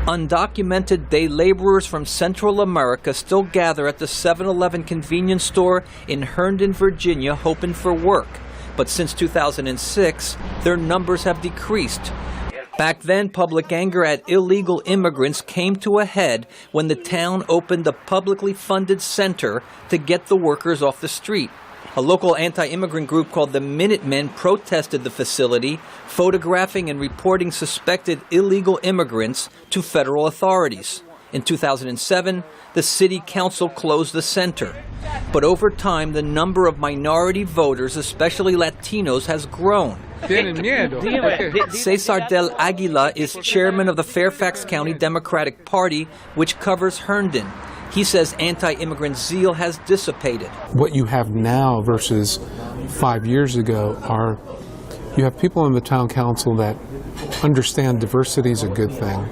Undocumented day laborers from Central America still gather at the 7-Eleven convenience store in Herndon, Virginia, hoping for work. But since 2006, their numbers have decreased. Back then, public anger at illegal immigrants came to a head when the town opened a publicly funded center to get the workers off the street. A local anti-immigrant group called the Minutemen protested the facility, photographing and reporting suspected illegal immigrants to federal authorities. In 2007, the city council closed the center. But over time, the number of minority voters, especially Latinos, has grown. Cesar del Aguila is chairman of the Fairfax County Democratic Party, which covers Herndon. He says anti-immigrant zeal has dissipated. What you have now versus 5 years ago are, you have people in the town council that understand diversity is a good thing.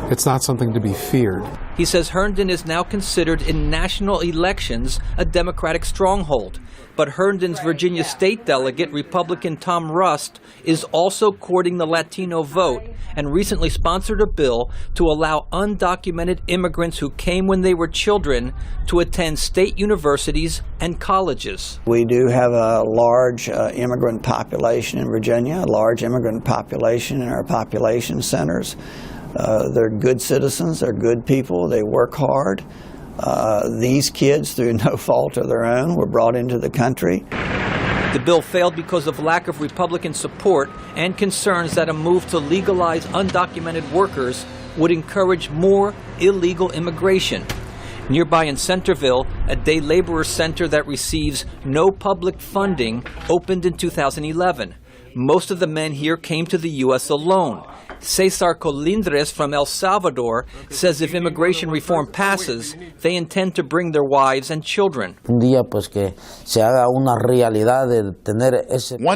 It's not something to be feared. He says Herndon is now considered in national elections a Democratic stronghold. But Herndon's Virginia state delegate, Republican Tom Rust, is also courting the Latino vote and recently sponsored a bill to allow undocumented immigrants who came when they were children to attend state universities and colleges. We do have a large immigrant population in Virginia, a large immigrant population in our population centers. They're good citizens, they're good people, they work hard. These kids, through no fault of their own, were brought into the country. The bill failed because of lack of Republican support and concerns that a move to legalize undocumented workers would encourage more illegal immigration. Nearby in Centerville, a day laborer center that receives no public funding opened in 2011. Most of the men here came to the U.S. alone. Cesar Colindres from El Salvador says if immigration reform passes, they intend to bring their wives and children. One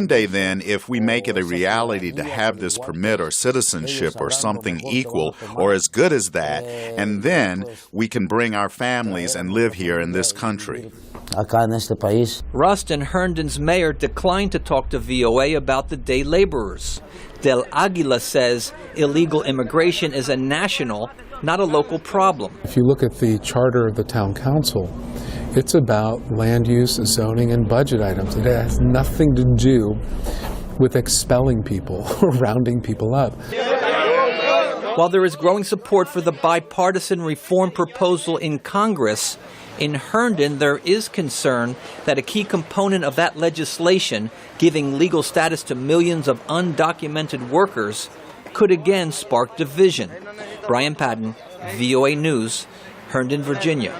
day then, if we make it a reality to have this permit or citizenship or something equal or as good as that, and then we can bring our families and live here in this country. Rust and Herndon's mayor declined to talk to VOA about the day laborers. Del Aguila says illegal immigration is a national, not a local problem. If you look at the charter of the town council, it's about land use, zoning, and budget items. It has nothing to do with expelling people or rounding people up. While there is growing support for the bipartisan reform proposal in Congress, in Herndon, there is concern that a key component of that legislation, giving legal status to millions of undocumented workers, could again spark division. Brian Padden, VOA News, Herndon, Virginia.